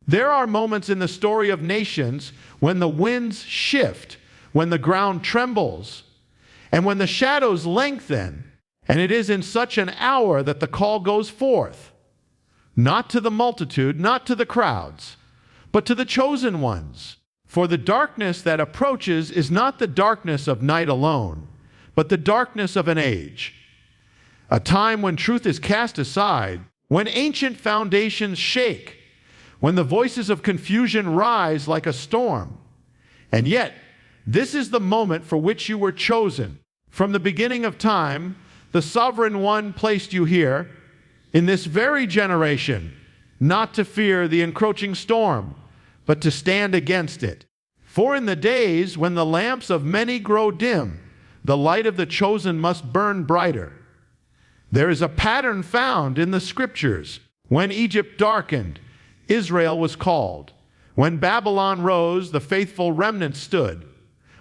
There are moments in the story of nations when the winds shift, when the ground trembles, and when the shadows lengthen, and it is in such an hour that the call goes forth, not to the multitude, not to the crowds, but to the chosen ones. For the darkness that approaches is not the darkness of night alone, but the darkness of an age, a time when truth is cast aside, when ancient foundations shake, when the voices of confusion rise like a storm. And yet, this is the moment for which you were chosen. From the beginning of time, the Sovereign One placed you here, in this very generation, not to fear the encroaching storm, but to stand against it. For in the days when the lamps of many grow dim, the light of the chosen must burn brighter. There is a pattern found in the Scriptures. When Egypt darkened, Israel was called. When Babylon rose, the faithful remnant stood.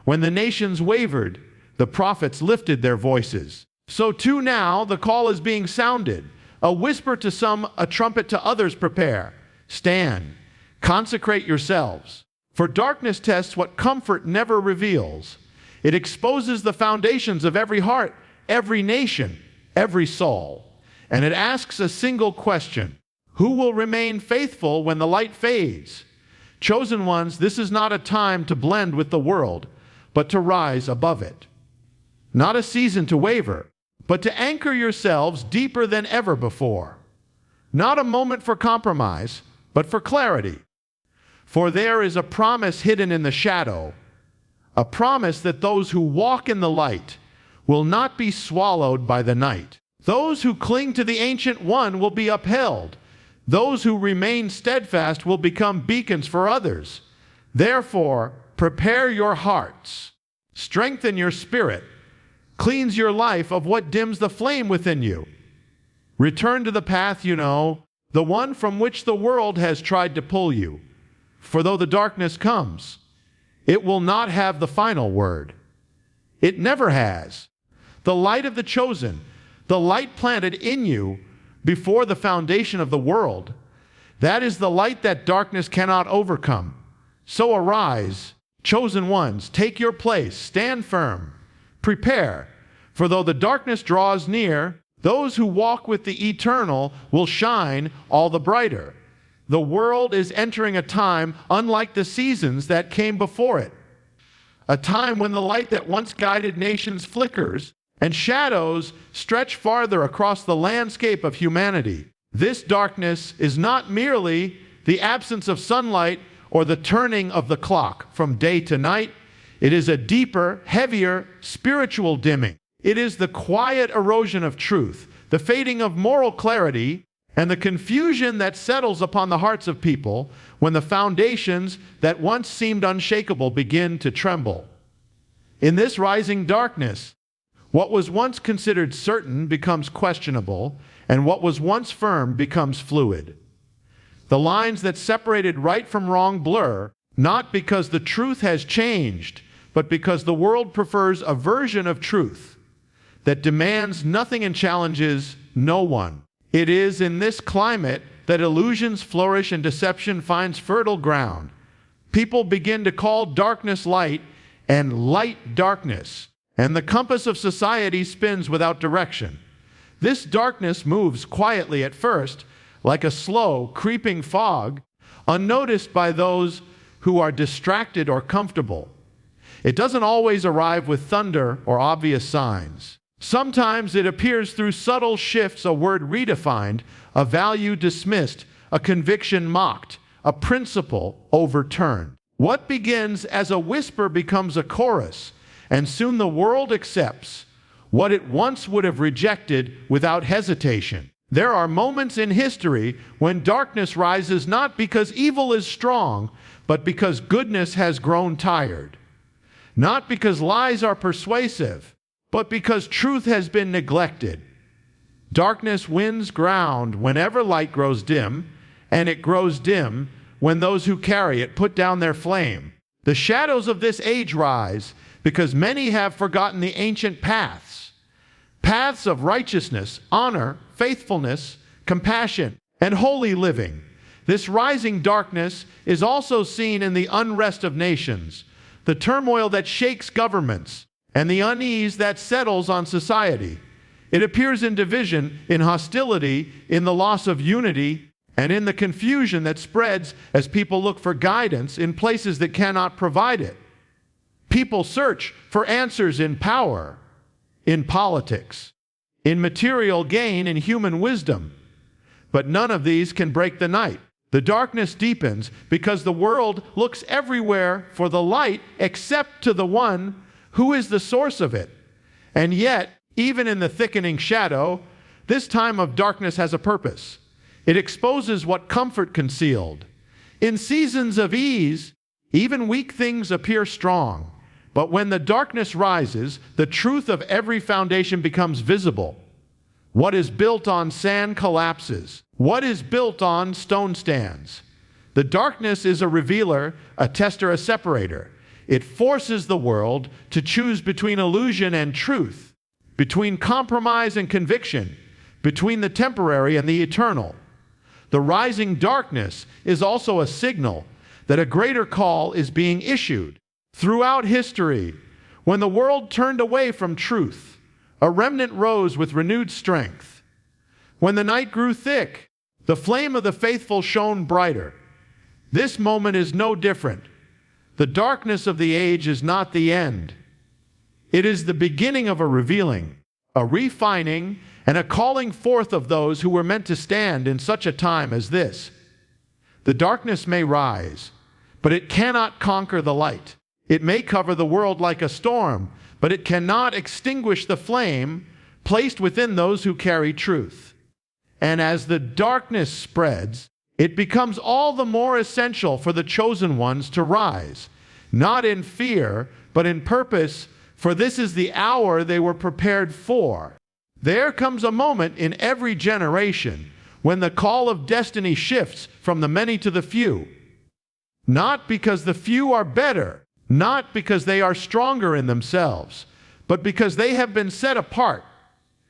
When the nations wavered, the prophets lifted their voices. So too now the call is being sounded. A whisper to some, a trumpet to others prepare. Stand, consecrate yourselves. For darkness tests what comfort never reveals. It exposes the foundations of every heart, every nation, every soul. And it asks a single question: who will remain faithful when the light fades? Chosen ones, this is not a time to blend with the world, but to rise above it. Not a season to waver, but to anchor yourselves deeper than ever before. Not a moment for compromise, but for clarity. For there is a promise hidden in the shadow, a promise that those who walk in the light will not be swallowed by the night. Those who cling to the Ancient One will be upheld. Those who remain steadfast will become beacons for others. Therefore, prepare your hearts, strengthen your spirit, cleanse your life of what dims the flame within you. Return to the path you know, the one from which the world has tried to pull you. For though the darkness comes, it will not have the final word. It never has. The light of the chosen, the light planted in you before the foundation of the world, that is the light that darkness cannot overcome. So arise, chosen ones, take your place, stand firm, prepare, for though the darkness draws near, those who walk with the eternal will shine all the brighter. The world is entering a time unlike the seasons that came before it, a time when the light that once guided nations flickers and shadows stretch farther across the landscape of humanity. This darkness is not merely the absence of sunlight or the turning of the clock from day to night. It is a deeper, heavier, spiritual dimming. It is the quiet erosion of truth, the fading of moral clarity, and the confusion that settles upon the hearts of people when the foundations that once seemed unshakable begin to tremble. In this rising darkness, what was once considered certain becomes questionable, and what was once firm becomes fluid. The lines that separated right from wrong blur, not because the truth has changed, but because the world prefers a version of truth that demands nothing and challenges no one. It is in this climate that illusions flourish and deception finds fertile ground. People begin to call darkness light and light darkness, and the compass of society spins without direction. This darkness moves quietly at first, like a slow, creeping fog, unnoticed by those who are distracted or comfortable. It doesn't always arrive with thunder or obvious signs. Sometimes it appears through subtle shifts, a word redefined, a value dismissed, a conviction mocked, a principle overturned. What begins as a whisper becomes a chorus, and soon the world accepts what it once would have rejected without hesitation. There are moments in history when darkness rises not because evil is strong, but because goodness has grown tired. Not because lies are persuasive, but because truth has been neglected. Darkness wins ground whenever light grows dim, and it grows dim when those who carry it put down their flame. The shadows of this age rise because many have forgotten the ancient paths of righteousness, honor, faithfulness, compassion, and holy living. This rising darkness is also seen in the unrest of nations, the turmoil that shakes governments, and the unease that settles on society. It appears in division, in hostility, in the loss of unity, and in the confusion that spreads as people look for guidance in places that cannot provide it. People search for answers in power, in politics, in material gain, in human wisdom. But none of these can break the night. The darkness deepens because the world looks everywhere for the light except to the one who is the source of it. And yet, even in the thickening shadow, this time of darkness has a purpose. It exposes what comfort concealed. In seasons of ease, even weak things appear strong. But when the darkness rises, the truth of every foundation becomes visible. What is built on sand collapses. What is built on stone stands. The darkness is a revealer, a tester, a separator. It forces the world to choose between illusion and truth, between compromise and conviction, between the temporary and the eternal. The rising darkness is also a signal that a greater call is being issued. Throughout history, when the world turned away from truth, a remnant rose with renewed strength. When the night grew thick, the flame of the faithful shone brighter. This moment is no different. The darkness of the age is not the end. It is the beginning of a revealing, a refining, and a calling forth of those who were meant to stand in such a time as this. The darkness may rise, but it cannot conquer the light. It may cover the world like a storm, but it cannot extinguish the flame placed within those who carry truth. And as the darkness spreads, it becomes all the more essential for the chosen ones to rise, not in fear, but in purpose, for this is the hour they were prepared for. There comes a moment in every generation when the call of destiny shifts from the many to the few. Not because the few are better, not because they are stronger in themselves, but because they have been set apart,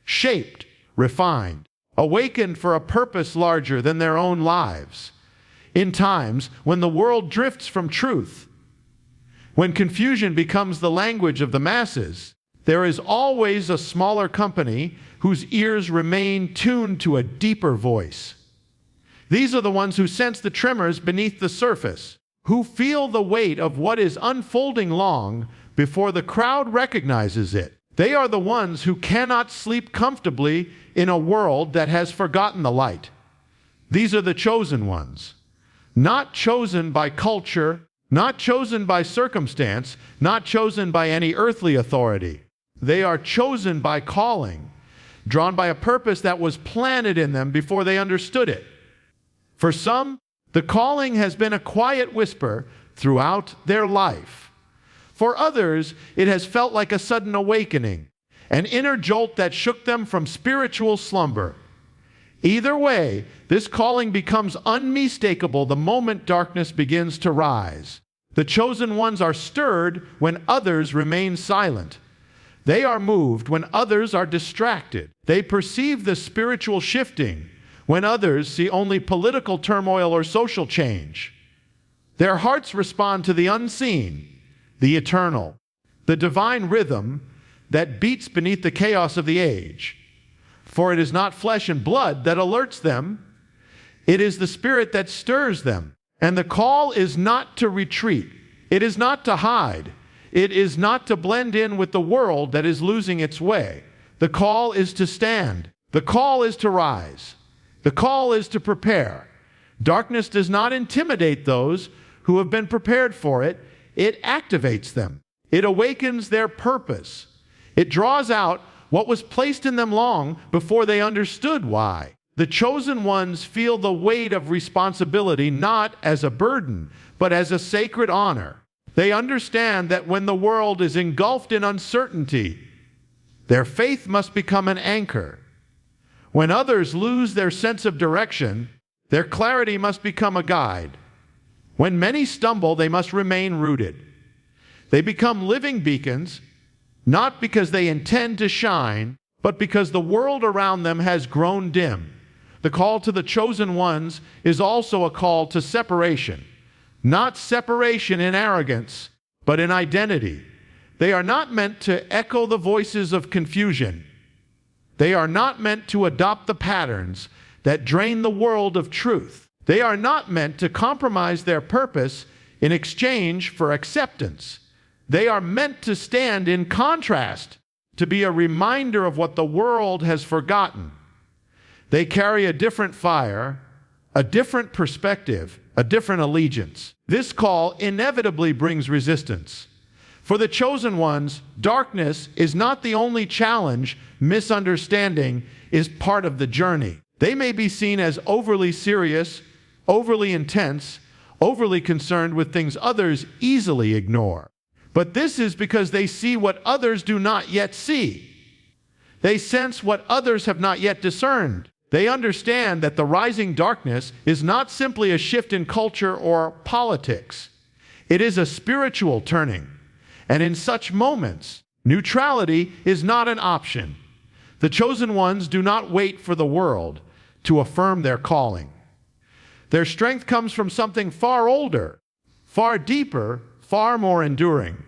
shaped, refined, awakened for a purpose larger than their own lives. In times when the world drifts from truth, when confusion becomes the language of the masses, there is always a smaller company whose ears remain tuned to a deeper voice. These are the ones who sense the tremors beneath the surface, who feel the weight of what is unfolding long before the crowd recognizes it. They are the ones who cannot sleep comfortably in a world that has forgotten the light. These are the chosen ones, not chosen by culture, not chosen by circumstance, not chosen by any earthly authority. They are chosen by calling, drawn by a purpose that was planted in them before they understood it. For some, the calling has been a quiet whisper throughout their life. For others, it has felt like a sudden awakening, an inner jolt that shook them from spiritual slumber. Either way, this calling becomes unmistakable the moment darkness begins to rise. The chosen ones are stirred when others remain silent. They are moved when others are distracted. They perceive the spiritual shifting when others see only political turmoil or social change. Their hearts respond to the unseen, the eternal, the divine rhythm that beats beneath the chaos of the age. For it is not flesh and blood that alerts them, it is the Spirit that stirs them. And the call is not to retreat, it is not to hide, it is not to blend in with the world that is losing its way. The call is to stand, the call is to rise, the call is to prepare. Darkness does not intimidate those who have been prepared for it. It activates them. It awakens their purpose. It draws out what was placed in them long before they understood why. The chosen ones feel the weight of responsibility not as a burden, but as a sacred honor. They understand that when the world is engulfed in uncertainty, their faith must become an anchor. When others lose their sense of direction, their clarity must become a guide. When many stumble, they must remain rooted. They become living beacons, not because they intend to shine, but because the world around them has grown dim. the call to the chosen ones is also a call to separation. Not separation in arrogance, but in identity. They are not meant to echo the voices of confusion. They are not meant to adopt the patterns that drain the world of truth. They are not meant to compromise their purpose in exchange for acceptance. They are meant to stand in contrast, to be a reminder of what the world has forgotten. They carry a different fire, a different perspective, a different allegiance. This call inevitably brings resistance. For the chosen ones, darkness is not the only challenge. Misunderstanding is part of the journey. They may be seen as overly serious, overly intense, overly concerned with things others easily ignore. But this is because they see what others do not yet see. They sense what others have not yet discerned. They understand that the rising darkness is not simply a shift in culture or politics. It is a spiritual turning. And in such moments, neutrality is not an option. The chosen ones do not wait for the world to affirm their calling. Their strength comes from something far older, far deeper, far more enduring.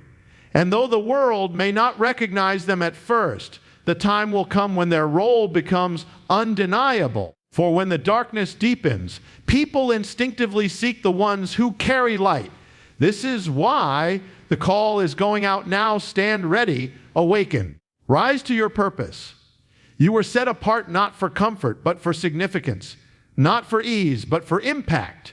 And though the world may not recognize them at first, the time will come when their role becomes undeniable. For when the darkness deepens, people instinctively seek the ones who carry light. This is why the call is going out now. Stand ready, awaken. Rise to your purpose. You were set apart not for comfort, but for significance. Not for ease, but for impact.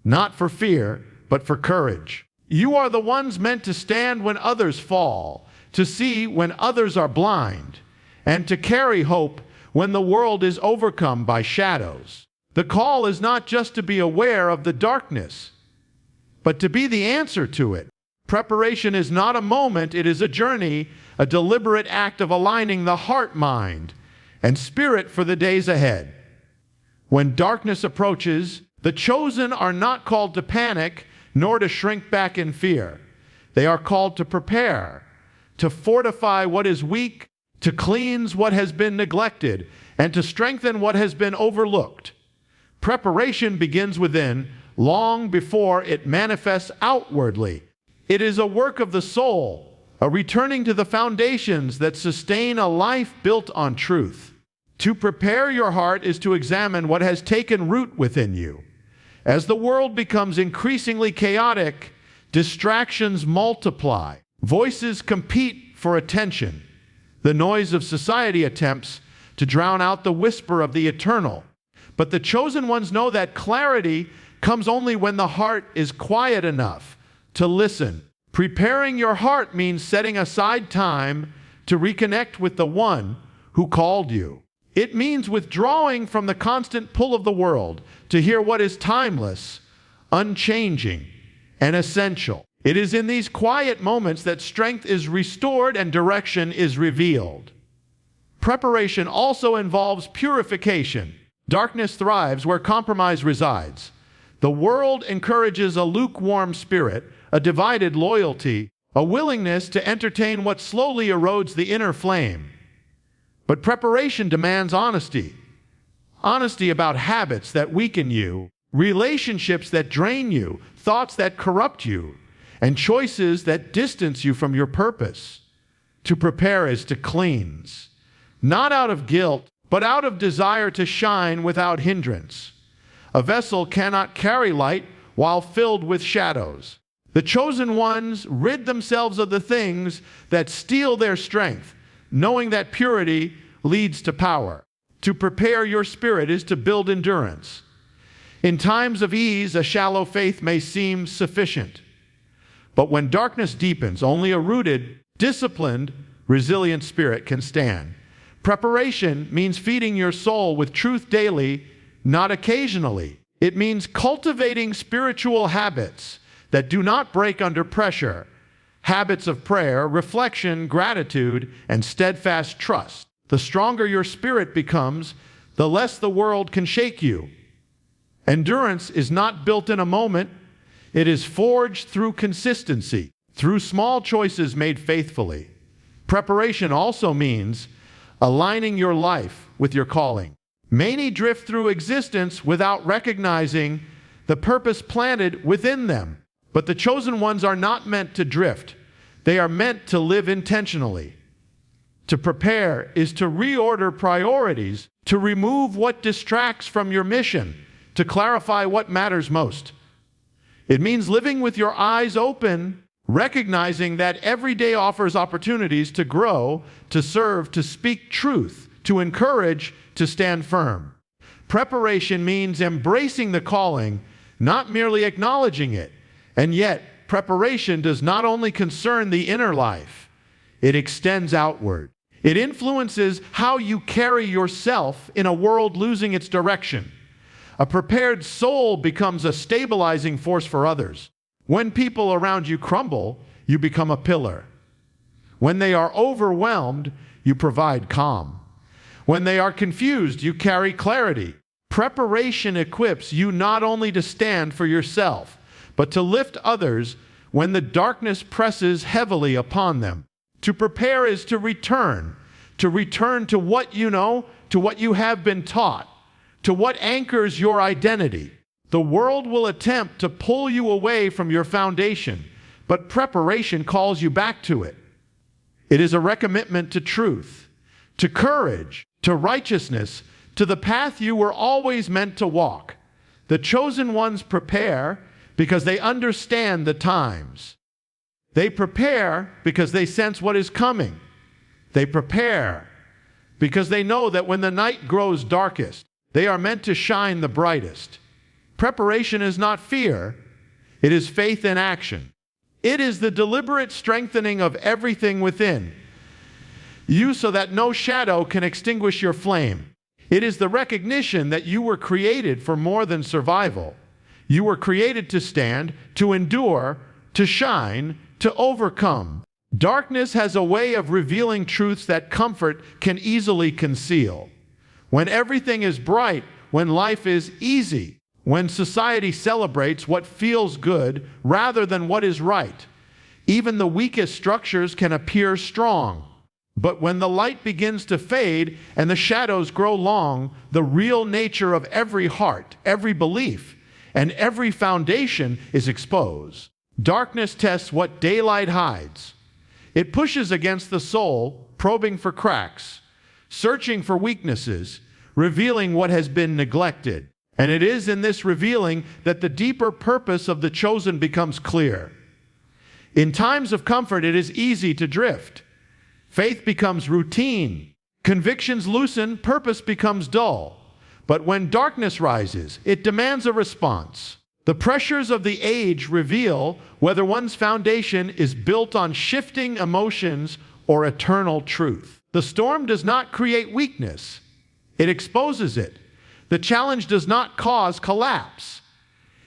Not for fear, but for courage. You are the ones meant to stand when others fall, to see when others are blind, and to carry hope when the world is overcome by shadows. The call is not just to be aware of the darkness, but to be the answer to it. Preparation is not a moment, it is a journey, a deliberate act of aligning the heart, mind, and spirit for the days ahead. When darkness approaches, the chosen are not called to panic, nor to shrink back in fear. They are called to prepare, to fortify what is weak, to cleanse what has been neglected, and to strengthen what has been overlooked. Preparation begins within, long before it manifests outwardly. It is a work of the soul, a returning to the foundations that sustain a life built on truth. To prepare your heart is to examine what has taken root within you. As the world becomes increasingly chaotic, distractions multiply. Voices compete for attention. The noise of society attempts to drown out the whisper of the eternal. But the chosen ones know that clarity comes only when the heart is quiet enough to listen. Preparing your heart means setting aside time to reconnect with the one who called you. It means withdrawing from the constant pull of the world to hear what is timeless, unchanging, and essential. It is in these quiet moments that strength is restored and direction is revealed. Preparation also involves purification. Darkness thrives where compromise resides. The world encourages a lukewarm spirit, a divided loyalty, a willingness to entertain what slowly erodes the inner flame. But preparation demands honesty. Honesty about habits that weaken you, relationships that drain you, thoughts that corrupt you, and choices that distance you from your purpose. To prepare is to cleanse, not out of guilt, but out of desire to shine without hindrance. A vessel cannot carry light while filled with shadows. The chosen ones rid themselves of the things that steal their strength, knowing that purity leads to power. To prepare your spirit is to build endurance. In times of ease, a shallow faith may seem sufficient. But when darkness deepens, only a rooted, disciplined, resilient spirit can stand. Preparation means feeding your soul with truth daily, not occasionally. It means cultivating spiritual habits that do not break under pressure. Habits of prayer, reflection, gratitude, and steadfast trust. The stronger your spirit becomes, the less the world can shake you. Endurance is not built in a moment. It is forged through consistency, through small choices made faithfully. Preparation also means aligning your life with your calling. Many drift through existence without recognizing the purpose planted within them. But the chosen ones are not meant to drift. They are meant to live intentionally. To prepare is to reorder priorities, to remove what distracts from your mission, to clarify what matters most. It means living with your eyes open, recognizing that every day offers opportunities to grow, to serve, to speak truth, to encourage, to stand firm. Preparation means embracing the calling, not merely acknowledging it. And yet, preparation does not only concern the inner life, it extends outward. It influences how you carry yourself in a world losing its direction. A prepared soul becomes a stabilizing force for others. When people around you crumble, you become a pillar. When they are overwhelmed, you provide calm. When they are confused, you carry clarity. Preparation equips you not only to stand for yourself, but to lift others when the darkness presses heavily upon them. To prepare is to return to what you know, to what you have been taught, to what anchors your identity. The world will attempt to pull you away from your foundation, but preparation calls you back to it. It is a recommitment to truth, to courage, to righteousness, to the path you were always meant to walk. The chosen ones prepare because they understand the times. They prepare because they sense what is coming. They prepare because they know that when the night grows darkest, they are meant to shine the brightest. Preparation is not fear, it is faith in action. It is the deliberate strengthening of everything within you so that no shadow can extinguish your flame. It is the recognition that you were created for more than survival. You were created to stand, to endure, to shine, to overcome. Darkness has a way of revealing truths that comfort can easily conceal. When everything is bright, when life is easy, when society celebrates what feels good rather than what is right, even the weakest structures can appear strong. But when the light begins to fade and the shadows grow long, the real nature of every heart, every belief, and every foundation is exposed. Darkness tests what daylight hides. It pushes against the soul, probing for cracks, searching for weaknesses, revealing what has been neglected. And it is in this revealing that the deeper purpose of the chosen becomes clear. In times of comfort, it is easy to drift. Faith becomes routine. Convictions loosen, purpose becomes dull. But when darkness rises, it demands a response. The pressures of the age reveal whether one's foundation is built on shifting emotions or eternal truth. The storm does not create weakness. It exposes it. The challenge does not cause collapse.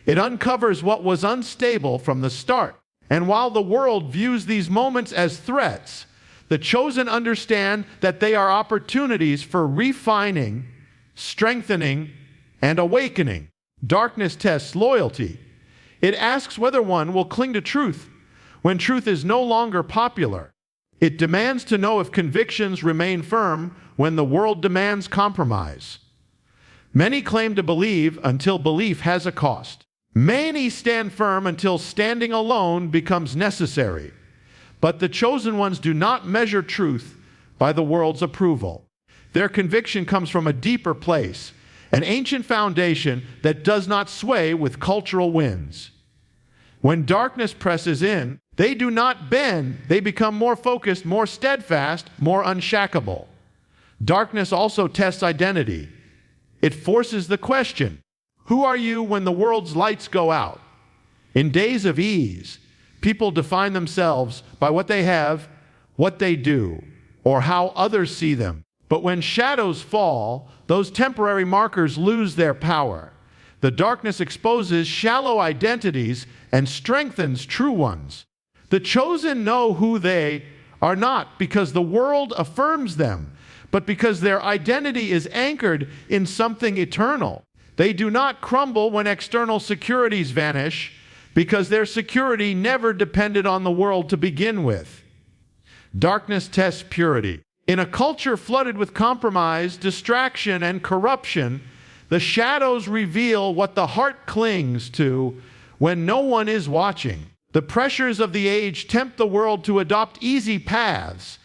It uncovers what was unstable from the start. And while the world views these moments as threats, the chosen understand that they are opportunities for refining, strengthening, and awakening. Darkness tests loyalty. It asks whether one will cling to truth when truth is no longer popular. It demands to know if convictions remain firm when the world demands compromise. Many claim to believe until belief has a cost. Many stand firm until standing alone becomes necessary. But the chosen ones do not measure truth by the world's approval. Their conviction comes from a deeper place, an ancient foundation that does not sway with cultural winds. When darkness presses in, they do not bend. They become more focused, more steadfast, more unshakable. Darkness also tests identity. It forces the question, who are you when the world's lights go out? In days of ease, people define themselves by what they have, what they do, or how others see them. But when shadows fall, those temporary markers lose their power. The darkness exposes shallow identities and strengthens true ones. The chosen know who they are not because the world affirms them, but because their identity is anchored in something eternal. They do not crumble when external securities vanish because their security never depended on the world to begin with. Darkness tests purity. In a culture flooded with compromise, distraction, and corruption, the shadows reveal what the heart clings to when no one is watching. The pressures of the age tempt the world to adopt easy paths,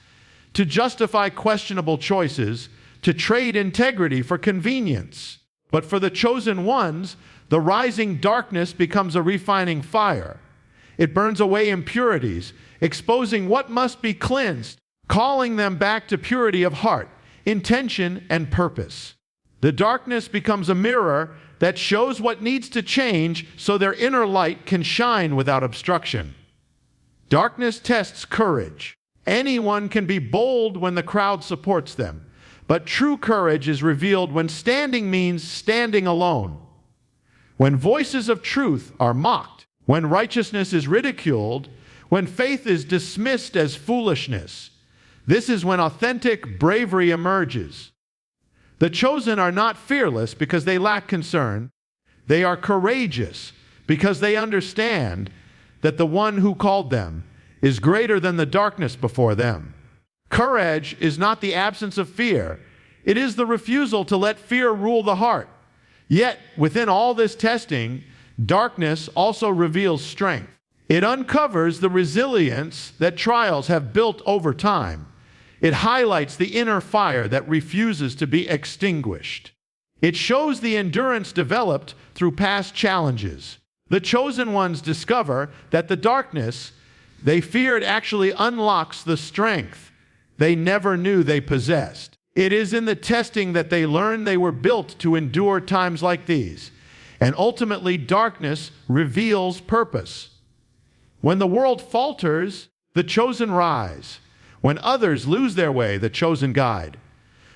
to justify questionable choices, to trade integrity for convenience. But for the chosen ones, the rising darkness becomes a refining fire. It burns away impurities, exposing what must be cleansed, calling them back to purity of heart, intention, and purpose. The darkness becomes a mirror that shows what needs to change so their inner light can shine without obstruction. Darkness tests courage. Anyone can be bold when the crowd supports them, but true courage is revealed when standing means standing alone. When voices of truth are mocked, when righteousness is ridiculed, when faith is dismissed as foolishness, this is when authentic bravery emerges. The chosen are not fearless because they lack concern. They are courageous because they understand that the one who called them is greater than the darkness before them. Courage is not the absence of fear. It is the refusal to let fear rule the heart. Yet, within all this testing, darkness also reveals strength. It uncovers the resilience that trials have built over time. It highlights the inner fire that refuses to be extinguished. It shows the endurance developed through past challenges. The chosen ones discover that the darkness they feared actually unlocks the strength they never knew they possessed. It is in the testing that they learn they were built to endure times like these. And ultimately, darkness reveals purpose. When the world falters, the chosen rise. When others lose their way, the chosen guide.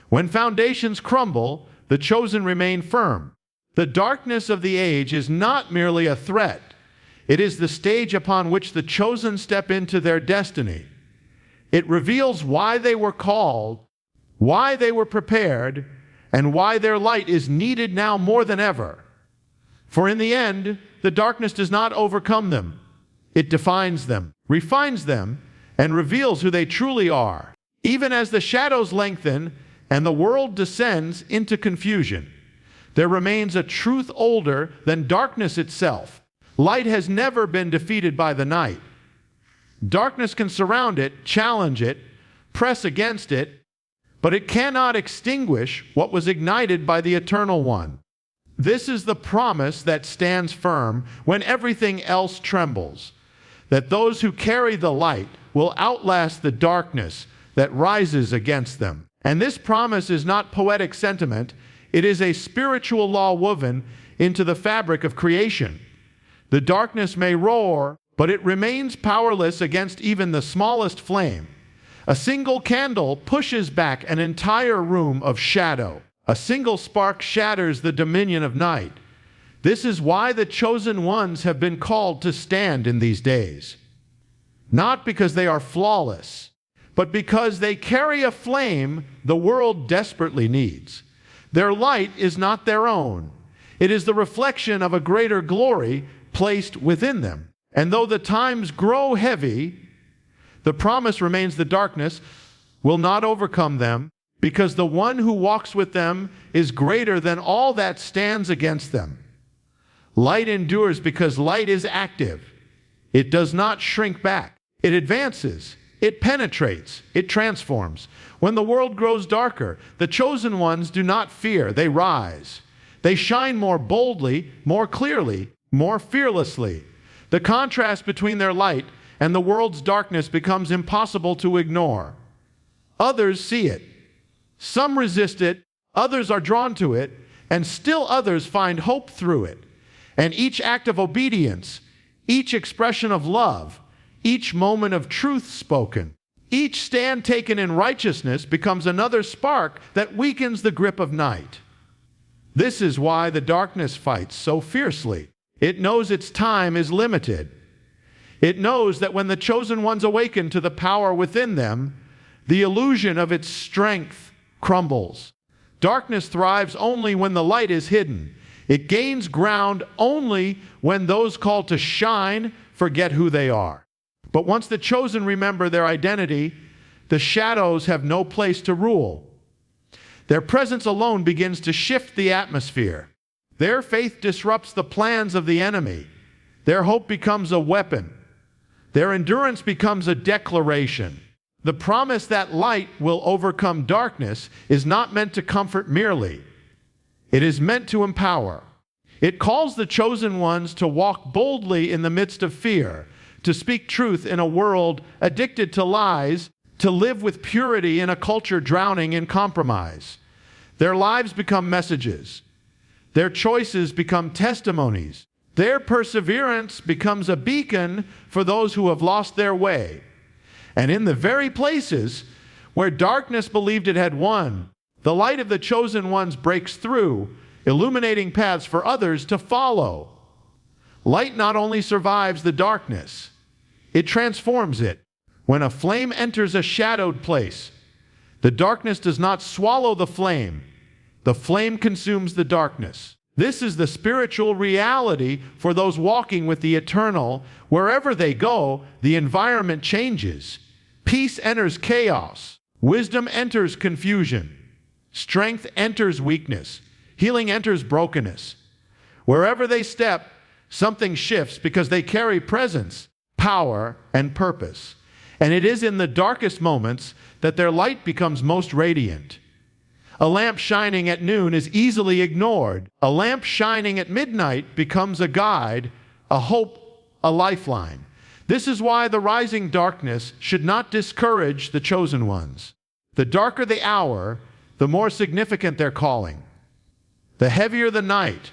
When foundations crumble, the chosen remain firm. The darkness of the age is not merely a threat. It is the stage upon which the chosen step into their destiny. It reveals why they were called, why they were prepared, and why their light is needed now more than ever. For in the end, the darkness does not overcome them. It defines them, refines them, and reveals who they truly are. Even as the shadows lengthen and the world descends into confusion, there remains a truth older than darkness itself. Light has never been defeated by the night. Darkness can surround it, challenge it, press against it, but it cannot extinguish what was ignited by the Eternal One. This is the promise that stands firm when everything else trembles, that those who carry the light will outlast the darkness that rises against them. And this promise is not poetic sentiment, it is a spiritual law woven into the fabric of creation. The darkness may roar, but it remains powerless against even the smallest flame. A single candle pushes back an entire room of shadow. A single spark shatters the dominion of night. This is why the chosen ones have been called to stand in these days. Not because they are flawless, but because they carry a flame the world desperately needs. Their light is not their own. It is the reflection of a greater glory placed within them. And though the times grow heavy, the promise remains: the darkness will not overcome them, because the one who walks with them is greater than all that stands against them. Light endures because light is active. It does not shrink back. It advances. It penetrates. It transforms. When the world grows darker, the chosen ones do not fear. They rise. They shine more boldly, more clearly, more fearlessly. The contrast between their light and the world's darkness becomes impossible to ignore. Others see it. Some resist it, others are drawn to it, and still others find hope through it. And each act of obedience, each expression of love, each moment of truth spoken, each stand taken in righteousness becomes another spark that weakens the grip of night. This is why the darkness fights so fiercely. It knows its time is limited. It knows that when the chosen ones awaken to the power within them, the illusion of its strength crumbles. Darkness thrives only when the light is hidden. It gains ground only when those called to shine forget who they are. But once the chosen remember their identity, the shadows have no place to rule. Their presence alone begins to shift the atmosphere. Their faith disrupts the plans of the enemy. Their hope becomes a weapon. Their endurance becomes a declaration. The promise that light will overcome darkness is not meant to comfort merely. It is meant to empower. It calls the chosen ones to walk boldly in the midst of fear, to speak truth in a world addicted to lies, to live with purity in a culture drowning in compromise. Their lives become messages. Their choices become testimonies. Their perseverance becomes a beacon for those who have lost their way. And in the very places where darkness believed it had won, the light of the chosen ones breaks through, illuminating paths for others to follow. Light not only survives the darkness, it transforms it. When a flame enters a shadowed place, the darkness does not swallow the flame. The flame consumes the darkness. This is the spiritual reality for those walking with the eternal. Wherever they go, the environment changes. Peace enters chaos. Wisdom enters confusion. Strength enters weakness. Healing enters brokenness. Wherever they step, something shifts because they carry presence, power, and purpose. And it is in the darkest moments that their light becomes most radiant. A lamp shining at noon is easily ignored. A lamp shining at midnight becomes a guide, a hope, a lifeline. This is why the rising darkness should not discourage the chosen ones. The darker the hour, the more significant their calling. The heavier the night,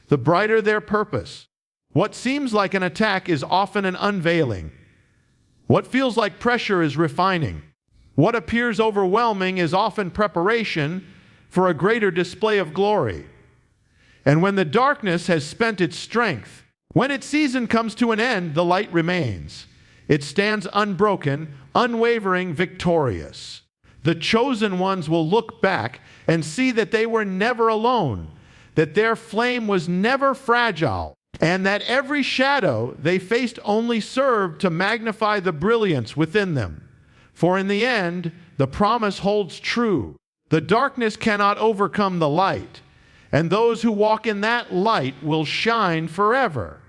the brighter their purpose. What seems like an attack is often an unveiling. What feels like pressure is refining. What appears overwhelming is often preparation for a greater display of glory. And when the darkness has spent its strength, when its season comes to an end, the light remains. It stands unbroken, unwavering, victorious. The chosen ones will look back and see that they were never alone, that their flame was never fragile, and that every shadow they faced only served to magnify the brilliance within them. For in the end, the promise holds true. The darkness cannot overcome the light, and those who walk in that light will shine forever.